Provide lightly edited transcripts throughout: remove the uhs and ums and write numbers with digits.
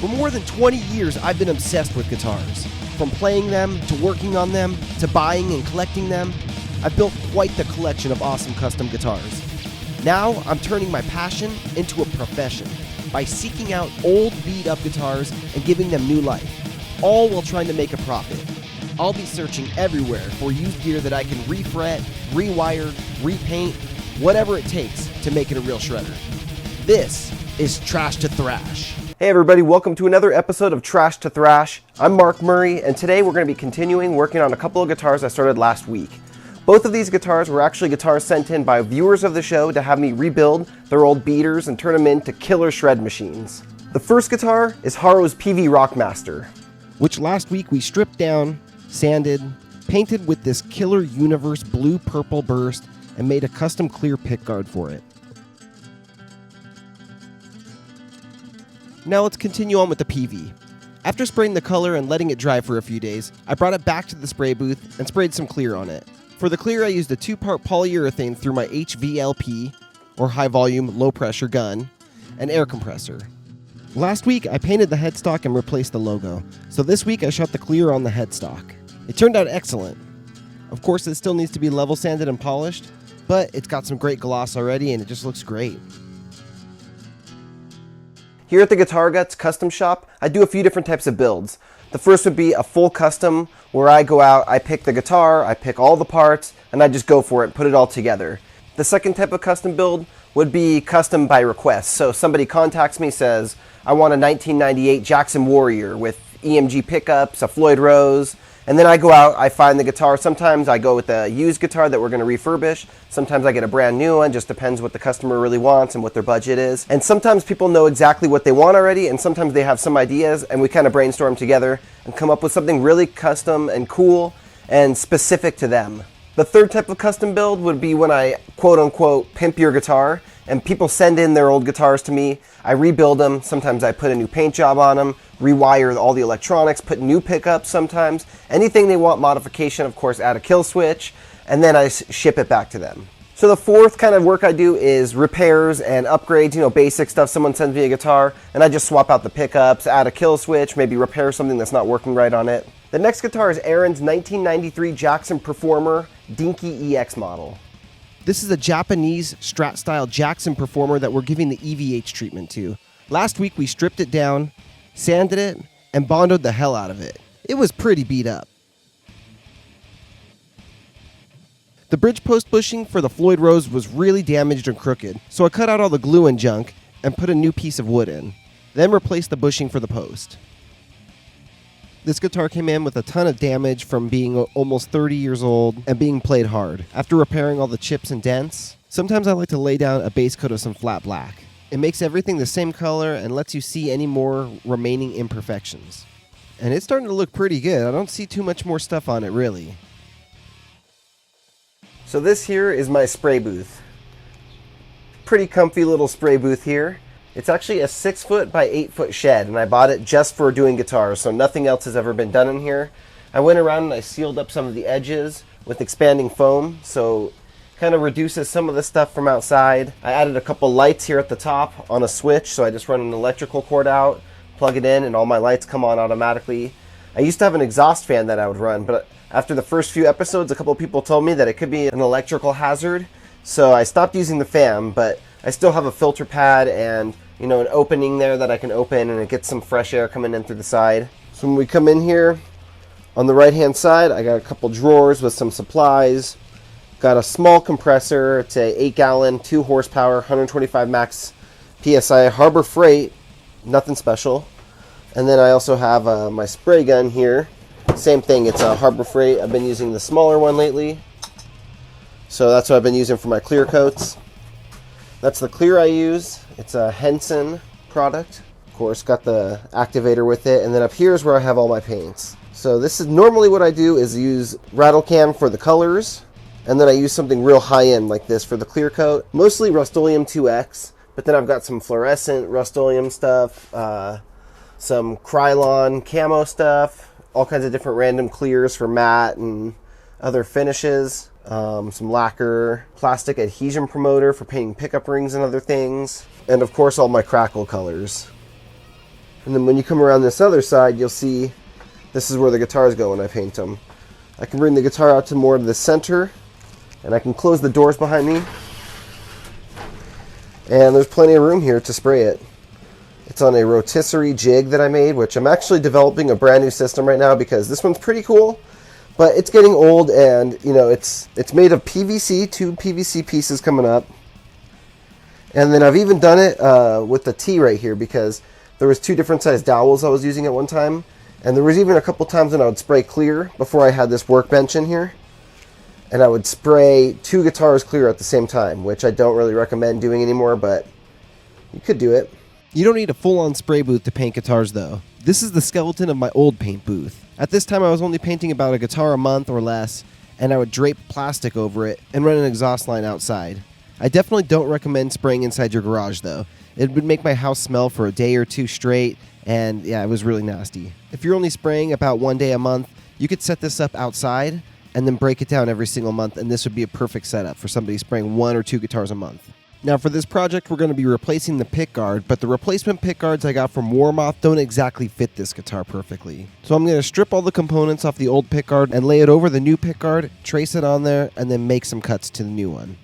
For more than 20 years, I've been obsessed with guitars. From playing them, to working on them, to buying and collecting them, I've built quite the collection of awesome custom guitars. Now, I'm turning my passion into a profession by seeking out old, beat-up guitars and giving them new life, all while trying to make a profit. I'll be searching everywhere for used gear that I can refret, rewire, repaint, whatever it takes to make it a real shredder. This is Trash to Thrash. Hey everybody, welcome to another episode of Trash to Thrash. I'm Mark Murray, and today we're going to be continuing working on a couple of guitars I started last week. Both of these guitars were actually guitars sent in by viewers of the show to have me rebuild their old beaters and turn them into killer shred machines. The first guitar is Haro's Peavey Rockmaster, which last week we stripped down, sanded, painted with this Killer Universe blue-purple burst, and made a custom clear pickguard for it. Now let's continue on with the Peavey. After spraying the color and letting it dry for a few days, I brought it back to the spray booth and sprayed some clear on it. For the clear, I used a 2-part polyurethane through my HVLP, or high volume, low pressure gun, and air compressor. Last week, I painted the headstock and replaced the logo, so this week I shot the clear on the headstock. It turned out excellent. Of course, it still needs to be level sanded and polished, but it's got some great gloss already and it just looks great. Here at the Guitar Guts Custom Shop, I do a few different types of builds. The first would be a full custom, where I go out, I pick the guitar, I pick all the parts, and I just go for it, put it all together. The second type of custom build would be custom by request. So somebody contacts me, says, I want a 1998 Jackson Warrior with EMG pickups, a Floyd Rose, and then I go out, I find the guitar. Sometimes I go with a used guitar that we're going to refurbish. Sometimes I get a brand new one, just depends what the customer really wants and what their budget is. And sometimes people know exactly what they want already, and sometimes they have some ideas, and we kind of brainstorm together and come up with something really custom and cool and specific to them. The third type of custom build would be when I quote-unquote pimp your guitar, and people send in their old guitars to me. I rebuild them. Sometimes I put a new paint job on them, rewire all the electronics, put new pickups sometimes. Anything they want modification, of course, add a kill switch, and then I ship it back to them. So the fourth kind of work I do is repairs and upgrades, basic stuff. Someone sends me a guitar, and I just swap out the pickups, add a kill switch, maybe repair something that's not working right on it. The next guitar is Aaron's 1993 Jackson Performer Dinky EX model. This is a Japanese Strat-style Jackson Performer that we're giving the EVH treatment to. Last week we stripped it down, sanded it, and bondoed the hell out of it. It was pretty beat up. The bridge post bushing for the Floyd Rose was really damaged and crooked, so I cut out all the glue and junk and put a new piece of wood in, then replaced the bushing for the post. This guitar came in with a ton of damage from being almost 30 years old and being played hard. After repairing all the chips and dents, sometimes I like to lay down a base coat of some flat black. It makes everything the same color and lets you see any more remaining imperfections. And it's starting to look pretty good. I don't see too much more stuff on it, really. So this here is my spray booth. Pretty comfy little spray booth here. It's actually a 6-foot by 8-foot shed, and I bought it just for doing guitars, so nothing else has ever been done in here. I went around and I sealed up some of the edges with expanding foam, so kind of reduces some of the stuff from outside. I added a couple lights here at the top on a switch, so I just run an electrical cord out, plug it in, and all my lights come on automatically. I used to have an exhaust fan that I would run, but after the first few episodes, a couple people told me that it could be an electrical hazard, so I stopped using the fan, but I still have a filter pad and an opening there that I can open, and it gets some fresh air coming in through the side. So when we come in here, on the right hand side, I got a couple drawers with some supplies. Got a small compressor. It's a 8-gallon, 2 horsepower, 125 max PSI Harbor Freight. Nothing special. And then I also have my spray gun here. Same thing, it's a Harbor Freight. I've been using the smaller one lately, so that's what I've been using for my clear coats. That's the clear I use. It's a Henson product. Of course, got the activator with it. And then up here is where I have all my paints. So this is normally what I do is use rattle can for the colors. And then I use something real high-end like this for the clear coat. Mostly Rust-Oleum 2X. But then I've got some fluorescent Rust-Oleum stuff. Some Krylon camo stuff. All kinds of different random clears for matte and other finishes. Some lacquer, plastic adhesion promoter for painting pickup rings and other things, and of course all my crackle colors. And then when you come around this other side, you'll see this is where the guitars go when I paint them. I can bring the guitar out to more to the center, and I can close the doors behind me. And there's plenty of room here to spray it. It's on a rotisserie jig that I made, which I'm actually developing a brand new system right now because this one's pretty cool, but it's getting old, and you know, it's made of PVC, 2 PVC pieces coming up. And then I've even done it with the T right here because there was 2 different size dowels I was using at one time. And there was even a couple times when I would spray clear before I had this workbench in here. And I would spray 2 guitars clear at the same time, which I don't really recommend doing anymore, but you could do it. You don't need a full-on spray booth to paint guitars though. This is the skeleton of my old paint booth. At this time I was only painting about a guitar a month or less, and I would drape plastic over it and run an exhaust line outside. I definitely don't recommend spraying inside your garage though. It would make my house smell for a day or 2 straight, and yeah, it was really nasty. If you're only spraying about 1 day a month, you could set this up outside and then break it down every single month, and this would be a perfect setup for somebody spraying 1 or 2 guitars a month. Now for this project, we're going to be replacing the pickguard, but the replacement pickguards I got from Warmoth don't exactly fit this guitar perfectly. So I'm going to strip all the components off the old pickguard and lay it over the new pickguard, trace it on there, and then make some cuts to the new one.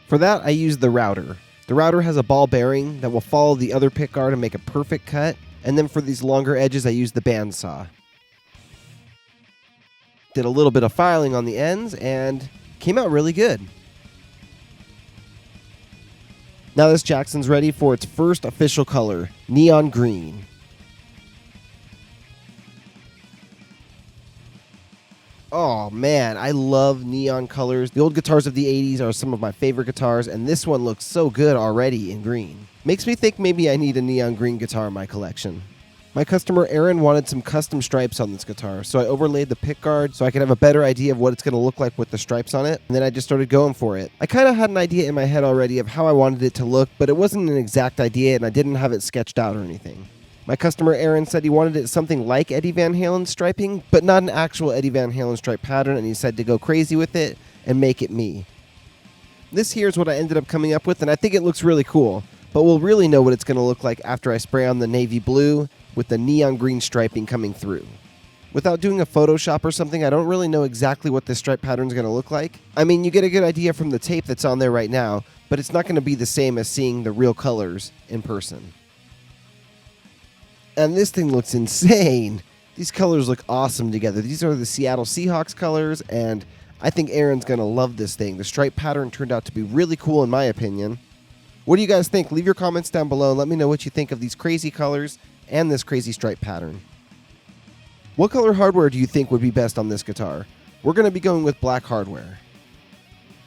For that, I used the router. The router has a ball bearing that will follow the other pickguard and make a perfect cut, and then for these longer edges, I used the bandsaw. Did a little bit of filing on the ends, and came out really good. Now this Jackson's ready for its first official color, neon green. Oh man, I love neon colors. The old guitars of the 80s are some of my favorite guitars, and this one looks so good already in green. Makes me think maybe I need a neon green guitar in my collection. My customer Aaron wanted some custom stripes on this guitar, so I overlaid the pickguard so I could have a better idea of what it's going to look like with the stripes on it, and then I just started going for it. I kind of had an idea in my head already of how I wanted it to look, but it wasn't an exact idea and I didn't have it sketched out or anything. My customer Aaron said he wanted it something like Eddie Van Halen's striping, but not an actual Eddie Van Halen stripe pattern, and he said to go crazy with it and make it me. This here is what I ended up coming up with, and I think it looks really cool, but we'll really know what it's going to look like after I spray on the navy blue with the neon green striping coming through. Without doing a Photoshop or something, I don't really know exactly what this stripe pattern is going to look like. I mean, you get a good idea from the tape that's on there right now, but it's not going to be the same as seeing the real colors in person. And this thing looks insane. These colors look awesome together. These are the Seattle Seahawks colors, and I think Aaron's going to love this thing. The stripe pattern turned out to be really cool in my opinion. What do you guys think? Leave your comments down below and let me know what you think of these crazy colors and this crazy stripe pattern. What color hardware do you think would be best on this guitar? We're going to be going with black hardware.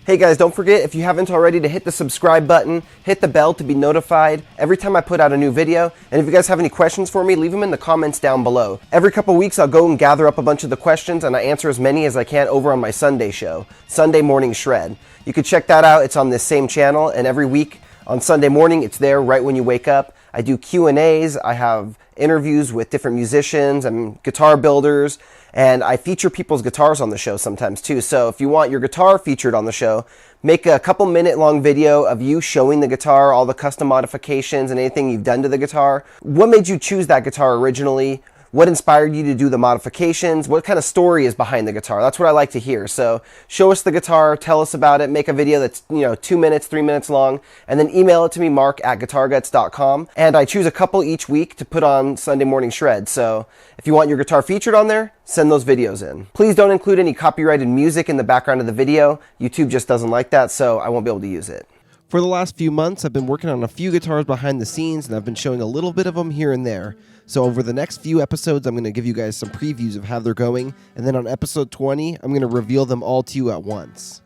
Hey guys, don't forget, if you haven't already, to hit the subscribe button, hit the bell to be notified every time I put out a new video, and if you guys have any questions for me, leave them in the comments down below. Every couple weeks I'll go and gather up a bunch of the questions, and I answer as many as I can over on my Sunday show, Sunday Morning Shred. You can check that out, it's on this same channel, and every week on Sunday morning, it's there right when you wake up. I do Q&As, I have interviews with different musicians and guitar builders, and I feature people's guitars on the show sometimes too. So if you want your guitar featured on the show, make a couple minute long video of you showing the guitar, all the custom modifications and anything you've done to the guitar. What made you choose that guitar originally? What inspired you to do the modifications? What kind of story is behind the guitar? That's what I like to hear. So show us the guitar, tell us about it, make a video that's 2 minutes, 3 minutes long, and then email it to me, mark@guitarguts.com. And I choose a couple each week to put on Sunday Morning Shred. So if you want your guitar featured on there, send those videos in. Please don't include any copyrighted music in the background of the video. YouTube just doesn't like that, so I won't be able to use it. For the last few months, I've been working on a few guitars behind the scenes, and I've been showing a little bit of them here and there. So over the next few episodes, I'm going to give you guys some previews of how they're going, and then on episode 20, I'm going to reveal them all to you at once.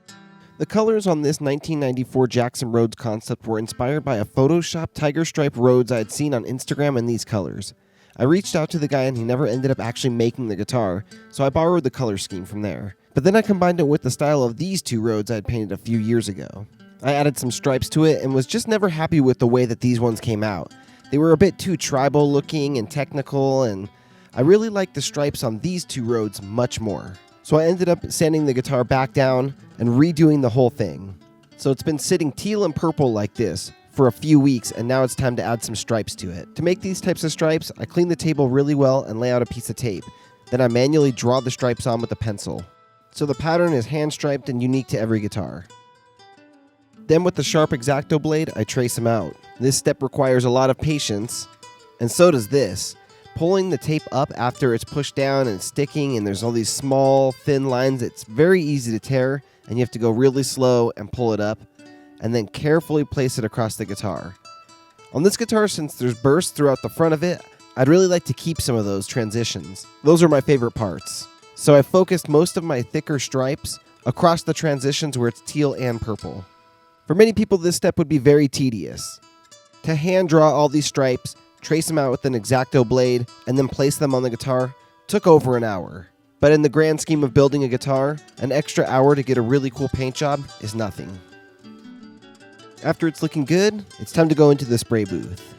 The colors on this 1994 Jackson Rhoads concept were inspired by a Photoshop tiger stripe Rhoads I had seen on Instagram in these colors. I reached out to the guy and he never ended up actually making the guitar, so I borrowed the color scheme from there. But then I combined it with the style of these two Rhoads I had painted a few years ago. I added some stripes to it and was just never happy with the way that these ones came out. They were a bit too tribal looking and technical, and I really liked the stripes on these two Rhoads much more. So I ended up sanding the guitar back down and redoing the whole thing. So it's been sitting teal and purple like this for a few weeks, and now it's time to add some stripes to it. To make these types of stripes, I clean the table really well and lay out a piece of tape. Then I manually draw the stripes on with a pencil. So the pattern is hand striped and unique to every guitar. Then with the sharp X-Acto blade, I trace them out. This step requires a lot of patience, and so does this. Pulling the tape up after it's pushed down and it's sticking and there's all these small, thin lines, it's very easy to tear, and you have to go really slow and pull it up, and then carefully place it across the guitar. On this guitar, since there's bursts throughout the front of it, I'd really like to keep some of those transitions. Those are my favorite parts. So I focused most of my thicker stripes across the transitions where it's teal and purple. For many people, this step would be very tedious. To hand draw all these stripes, trace them out with an X-Acto blade, and then place them on the guitar took over an hour. But in the grand scheme of building a guitar, an extra hour to get a really cool paint job is nothing. After it's looking good, it's time to go into the spray booth.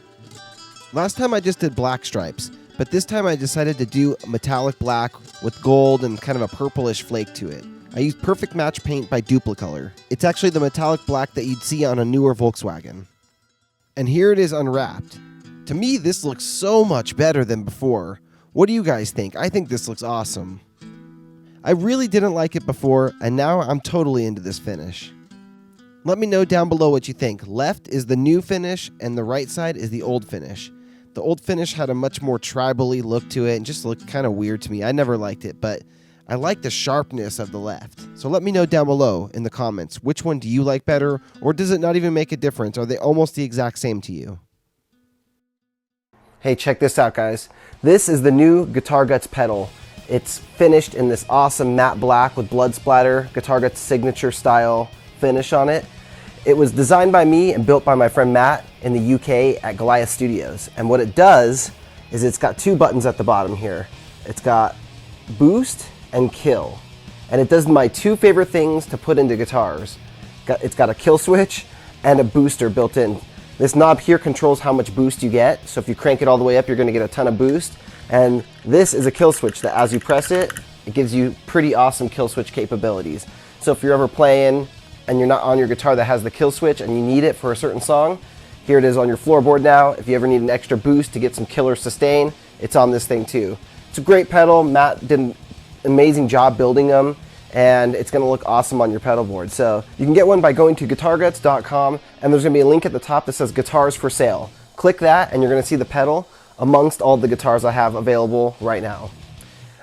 Last time I just did black stripes, but this time I decided to do metallic black with gold and kind of a purplish flake to it. I used Perfect Match paint by Duplicolor. It's actually the metallic black that you'd see on a newer Volkswagen. And here it is unwrapped. To me, this looks so much better than before. What do you guys think? I think this looks awesome. I really didn't like it before, and now I'm totally into this finish. Let me know down below what you think. Left is the new finish, and the right side is the old finish. The old finish had a much more tribal-y look to it, and just looked kind of weird to me. I never liked it, but I like the sharpness of the left. So let me know down below in the comments, which one do you like better, or does it not even make a difference? Are they almost the exact same to you? Hey, check this out, guys. This is the new Guitar Guts pedal. It's finished in this awesome matte black with blood splatter, Guitar Guts signature style finish on it. It was designed by me and built by my friend Matt in the UK at Goliath Studios. And what it does is it's got two buttons at the bottom here. It's got boost and kill. And it does my two favorite things to put into guitars. It's got a kill switch and a booster built in. This knob here controls how much boost you get. So if you crank it all the way up, you're gonna get a ton of boost. And this is a kill switch that as you press it, it gives you pretty awesome kill switch capabilities. So if you're ever playing and you're not on your guitar that has the kill switch and you need it for a certain song, here it is on your floorboard now. If you ever need an extra boost to get some killer sustain, it's on this thing too. It's a great pedal. Matt did an amazing job building them, and it's gonna look awesome on your pedal board. So you can get one by going to guitarguts.com, and there's gonna be a link at the top that says guitars for sale. Click that and you're gonna see the pedal amongst all the guitars I have available right now.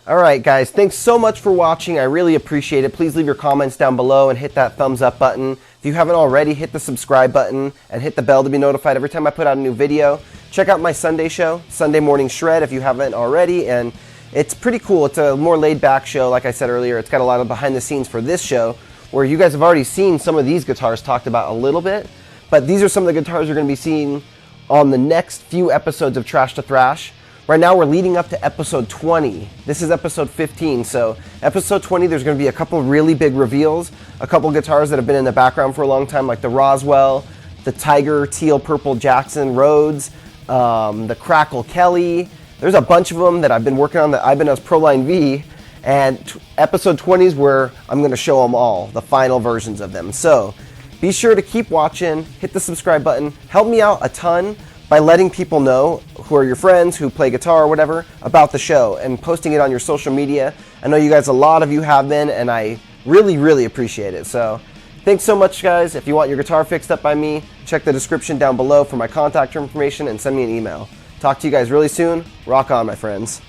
All right, guys, thanks so much for watching. I really appreciate it. Please leave your comments down below and hit that thumbs up button. If you haven't already, hit the subscribe button and hit the bell to be notified every time I put out a new video. Check out my Sunday show, Sunday Morning Shred, if you haven't already, and it's pretty cool. It's a more laid-back show, like I said earlier. It's got a lot of behind the scenes for this show, where you guys have already seen some of these guitars talked about a little bit, but these are some of the guitars you're going to be seeing on the next few episodes of Trash to Thrash. Right now we're leading up to episode 20. This is episode 15, so episode 20 there's going to be a couple really big reveals, a couple guitars that have been in the background for a long time, like the Roswell, the Tiger Teal Purple Jackson Rhoads, the Crackle Kelly. There's a bunch of them that I've been working on, the Ibanez Proline V, and episode 20 is where I'm going to show them all, the final versions of them. So be sure to keep watching, hit the subscribe button, help me out a ton by letting people know who are your friends, who play guitar or whatever, about the show and posting it on your social media. I know you guys, a lot of you have been, and I really, really appreciate it. So thanks so much, guys. If you want your guitar fixed up by me, check the description down below for my contact information and send me an email. Talk to you guys really soon. Rock on, my friends.